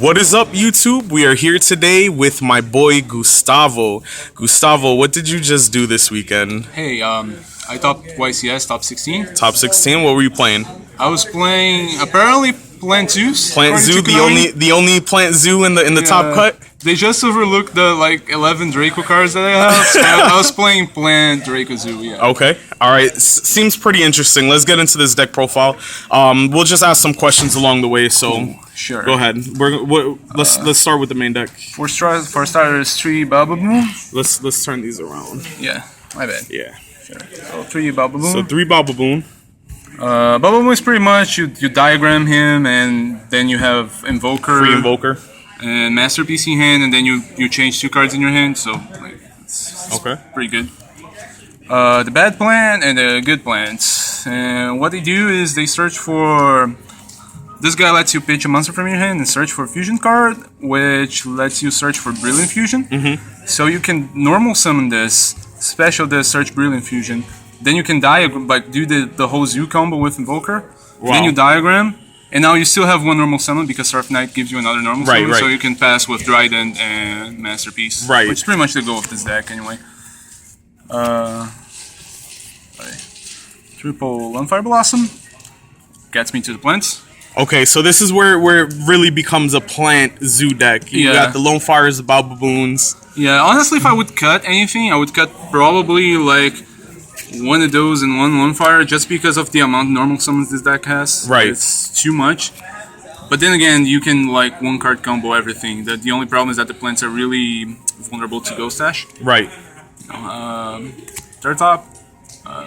What is up, YouTube? We are here today with my boy Gustavo. Gustavo, what did you just do this weekend? Hey, I topped YCS top 16. Top 16. What were you playing? I was playing apparently Plant Zoos. Plant Zoo, the only Plant Zoo in the top cut. They just overlooked the 11 Draco cards that I have. So I was playing Plant Draco Zoo. Yeah. Okay. All right. Seems pretty interesting. Let's get into this deck profile. We'll just ask some questions along the way. So sure. Go ahead. Let's start with the main deck. For starters, 3 Bababoon. Let's turn these around. Yeah. My bad. Yeah. Sure. So 3 Bababoon. So 3 Bababoon. Bababoon is pretty much you diagram him, and then you have Invoker. Free Invoker. And Masterpiece in hand, and then you change 2 cards in your hand, so it's okay, pretty good. The bad plan and the good plans. And what they do is they search for... This guy lets you pitch a monster from your hand and search for a fusion card, which lets you search for Brilliant Fusion. Mm-hmm. So you can normal summon this, special this, search Brilliant Fusion. Then you can do the whole Zoo combo with Invoker. Wow. Then you diagram. And now you still have one normal summon because Surf Knight gives you another normal summon, right. So you can pass with Trident and Masterpiece. Right. Which is pretty much the goal of this deck anyway. Triple Lunfire Blossom gets me to the plants. Okay, so this is where it really becomes a Plant Zoo deck. You got the Lone Fires, the Bababoons. Yeah, honestly, if I would cut anything, I would cut probably one of those and one Lone Fire, just because of the amount of normal summons this deck has. Right. It's too much. But then again, you can one card combo everything. The only problem is that the plants are really vulnerable to Ghost Dash. Right. Third top,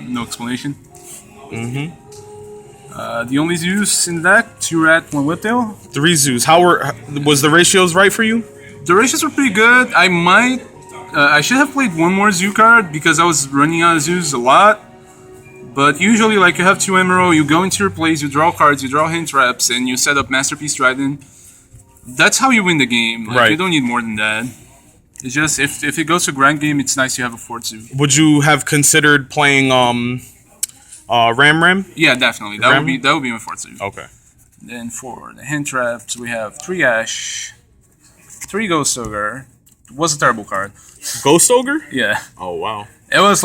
no explanation. Mm-hmm. The only Zeus in the deck, 2 Rat, 1 Whiptail. 3 Zeus. Was the ratios right for you? The ratios were pretty good. I should have played one more Zoo card because I was running out of Zoos a lot. But usually, you have 2 Emerald, you go into your plays, you draw cards, you draw hand traps, and you set up Masterpiece Trident. That's how you win the game. Right. You don't need more than that. It's just, if it goes to grand game, it's nice to have a 4th Zoo. Would you have considered playing Ram? Yeah, definitely. That would be my 4th Zoo. Okay. Then for the hand traps, we have 3 Ash, 3 Ghost Ogre. It was a terrible card. Ghost Ogre? Yeah. Oh wow. It was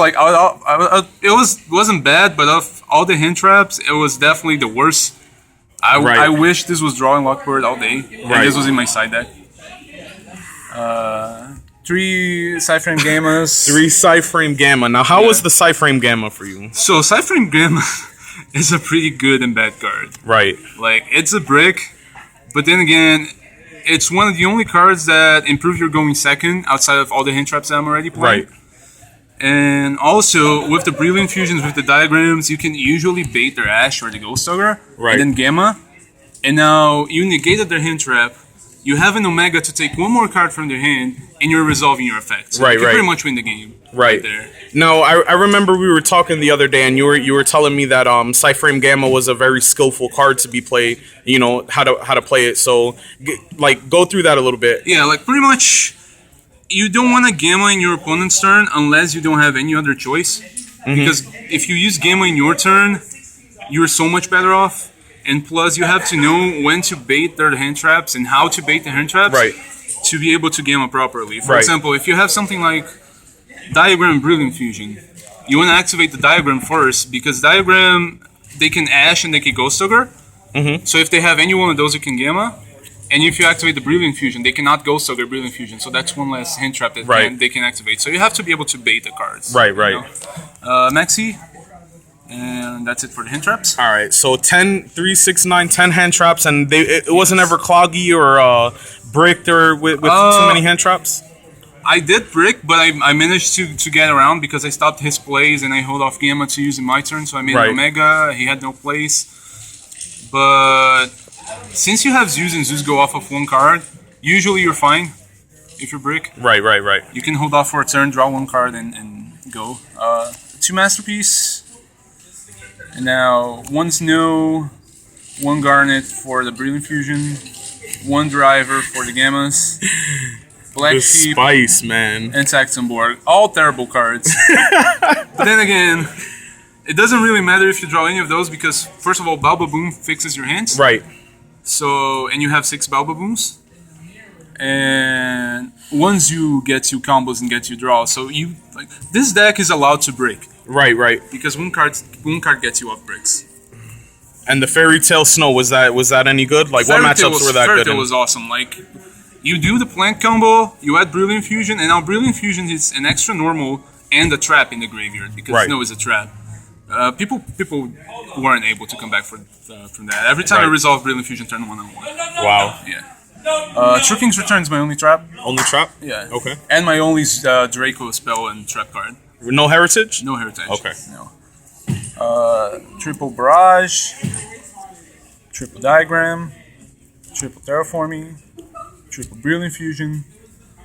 wasn't bad, but of all the hand traps, it was definitely the worst. I wish this was drawing Lockbird all day. Right. And this was in my side deck. 3 Cyframe Gammas. 3 Cyframe Gamma. Now, how was the Cyframe Gamma for you? So Cyframe Gamma is a pretty good and bad card. Right. It's a brick, but then again, it's one of the only cards that improve your going second outside of all the hand traps that I'm already playing. Right. And also, with the Brilliant Fusions, with the diagrams, you can usually bait their Ash or the Ghost Ogre. Right. And then Gamma. And now, you negated their hand trap. You have an Omega to take one more card from their hand, and you're resolving your effect. So you can pretty much win the game. Right there. No, I remember we were talking the other day, and you were telling me that Cyframe Gamma was a very skillful card to be played. You know how to play it. So go through that a little bit. Yeah, pretty much, you don't want to Gamma in your opponent's turn unless you don't have any other choice. Mm-hmm. Because if you use Gamma in your turn, you're so much better off. And plus, you have to know when to bait their hand traps and how to bait the hand traps to be able to Gamma properly. For example, if you have something like Diagram Brilliant Fusion, you want to activate the Diagram first because Diagram, they can Ash and they can Ghost Ogre. Mm-hmm. So if they have any one of those, you can Gamma. And if you activate the Brilliant Fusion, they cannot Ghost Ogre Brilliant Fusion. So that's one less hand trap that they can activate. So you have to be able to bait the cards. Right. Maxi. And that's it for the hand traps. All right, so 10, 3, 6, 9, 10 hand traps, and it wasn't ever cloggy or bricked or with too many hand traps? I did brick, but I managed to get around because I stopped his plays and I hold off Gamma to use in my turn, so I made an Omega. He had no place. But since you have Zeus and Zeus go off of one card, usually you're fine if you brick. Right. You can hold off for a turn, draw one card, and go. 2 Masterpiece. And now, 1 Snow, 1 Garnet for the Brilliant Fusion, 1 Driver for the Gammas, Black Sheep, spice, man, and Saxonborg. All terrible cards. But then again, it doesn't really matter if you draw any of those because, first of all, Bababoom fixes your hands. Right. So, and you have 6 Bababoons. and one zoo gets you combos and gets you draws. So you like this deck is allowed to break Right. because one card gets you off bricks. And the Fairy Tale Snow, was that any good? Like, what matchups were that Fairy good Tale in? was awesome. Like, you do the plant combo, you add Brilliant Fusion, and now Brilliant Fusion is an extra normal and a trap in the graveyard because Snow is a trap. People weren't able to come back from that. Every time I resolve Brilliant Fusion, turn 1/1. Wow. Yeah. True King's Return is my only trap. Only trap? Yeah. Okay. And my only Draco spell and trap card. No heritage? No heritage. Okay. No. Triple Barrage, Triple Diagram, Triple Terraforming, Triple Brilliant Fusion,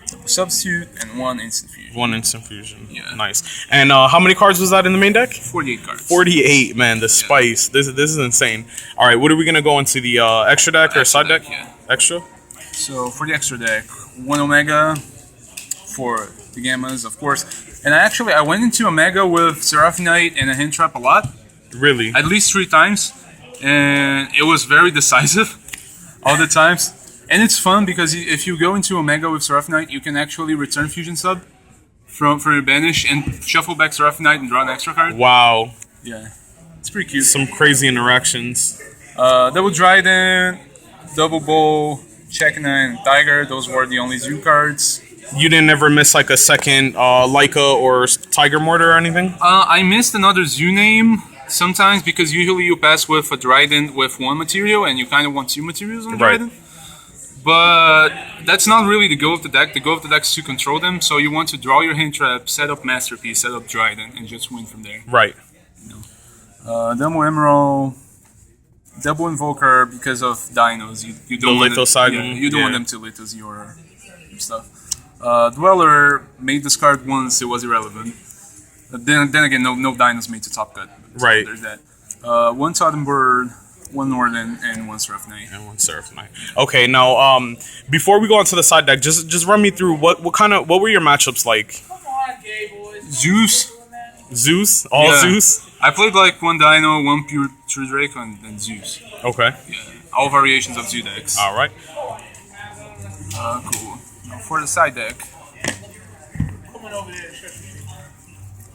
Triple Substitute, and 1 Instant Fusion. 1 Instant Fusion. Yeah. Nice. And how many cards was that in the main deck? 48 cards. 48, man. The spice. This is insane. All right, what are we going to go into? The extra deck or side deck? Yeah. Extra? So for the extra deck, 1 Omega for the Gammas, of course. And I went into Omega with Seraphonite and a Hand Trap a lot. Really? At least 3 times. And it was very decisive all the times. And it's fun because if you go into Omega with Seraphonite, you can actually return Fusion Sub from your banish and shuffle back Seraphonite and draw an extra card. Wow. Yeah. It's pretty cute. Some crazy interactions. Double Dryden, Double Bow, Check 9, Tiger. Those were the only zoo cards. You didn't ever miss like a second Leica or Tiger Mortar or anything? I missed another zoo name sometimes because usually you pass with a Dryden with 1 material and you kind of want 2 materials on Dryden. But that's not really the goal of the deck. The goal of the deck is to control them. So you want to draw your hand trap, set up Masterpiece, set up Dryden, and just win from there. Right. Demo Emerald, Double Invoker because of dinos. You don't want Lithos you don't want them to Lithos your stuff. Dweller made this card once, it was irrelevant. Then again, no dinos made to top cut. So Right. there's that. 1 Totem Bird, 1 Northern, and 1 Seraphonite. And 1 Seraphonite. Okay, now before we go on to the side deck, just run me through what were your matchups like? Zeus. Zeus? All Yeah. Zeus? I played like 1 Dino, 1 Pure True Draco, and then Zeus. Okay. Yeah. All variations of Zoo decks. All right. Cool. Now for the side deck. Come on over there,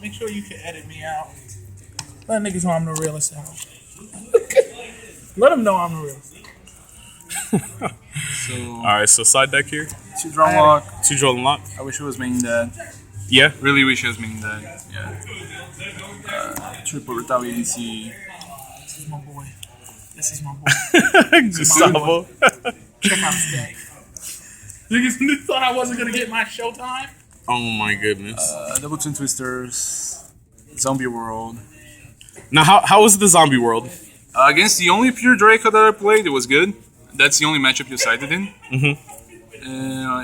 make sure you can edit me out. Let niggas know I'm the realest out. Let them know I'm the realest. So, All right, so side deck here. 2 Draw Lock. 2 Draw and Lock. I wish it was main that. Yeah. Really wish it was main that. Yeah. Triple Retaliancy. This is my boy. This is my boy. Gustavo. Check out this deck. Niggas thought I wasn't gonna get my showtime. Oh my goodness. Double Twin Twisters. Zombie World. Now, how was the zombie world? Against the only pure Draco that I played, it was good. That's the only matchup you sided in.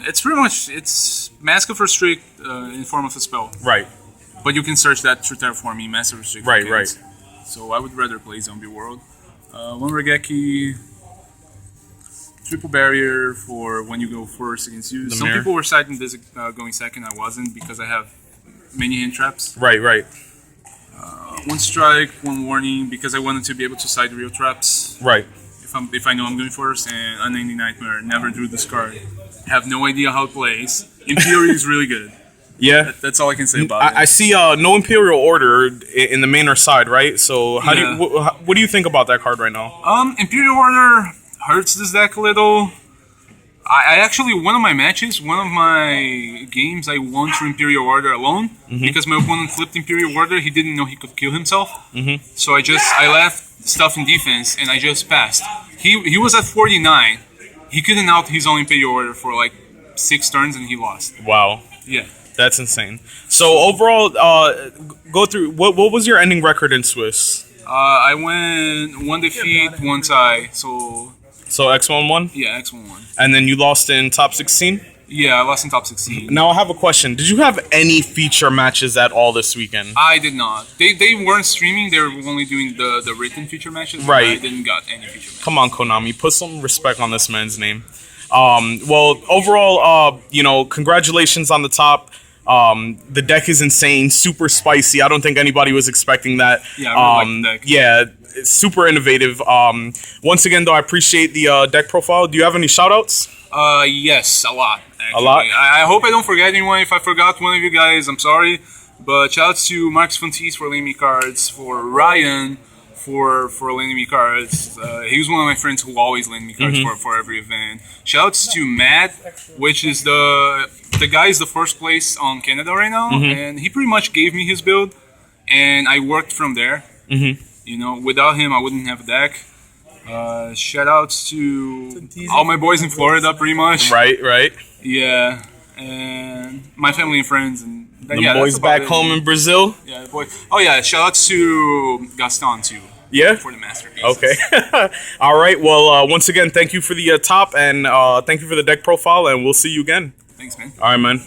It's pretty much Mask of Restrict in form of a spell. Right. But you can search that through Terraforming, Mask of Restrict. Right, against. So I would rather play Zombie World. 1 Regeki. Triple Barrier for when you go first against you. Some mirror. people were siding this going second. I wasn't because I have many hand traps. Right. 1 Strike, 1 Warning because I wanted to be able to side real traps. Right. If I know I'm going first, and Unending Nightmare, never drew this card. Have no idea how it plays. In theory, is really good. Yeah. That's all I can say about it. I see no Imperial Order in the main or side, right? So how do you what do you think about that card right now? Imperial Order hurts this deck a little. I actually, one of my games, I won through Imperial Order alone because my opponent flipped Imperial Order. He didn't know he could kill himself, so I left stuff in defense and I just passed. He was at 49. He couldn't out his own Imperial Order for like 6 turns and he lost. Wow. Yeah. That's insane. So overall, go through what was your ending record in Swiss? I went 1 defeat, 1 tie. So X1-1? Yeah, X1-1. And then you lost in top 16? Yeah, I lost in top 16. Now I have a question. Did you have any feature matches at all this weekend? I did not. They weren't streaming. They were only doing the written feature matches. Right. I didn't got any feature matches. Come on, Konami. Put some respect on this man's name. Well, overall, congratulations on the top. The deck is insane, super spicy. I don't think anybody was expecting that. Yeah, I really like the deck. Yeah, it's super innovative. Once again, though, I appreciate the deck profile. Do you have any shout-outs? Yes, a lot. Actually. A lot? I hope I don't forget anyone. If I forgot one of you guys, I'm sorry. But shout out to Marcus Fontis for lending me cards, for Ryan for lending me cards. He was one of my friends who always lend me cards for every event. Shout outs to Matt, which is the guy is the first place on Canada right now, and he pretty much gave me his build, and I worked from there. You know, without him, I wouldn't have a deck. Shout outs to all my boys in Florida, pretty much. Right. Yeah, and my family and friends, and The boys back home in Brazil. Yeah, the boys. Oh yeah, shout outs to Gustavo too. Yeah. For the masterpiece. Okay. All right. Well, once again, thank you for the top, and thank you for the deck profile, and we'll see you again. Thanks, man. All right, man.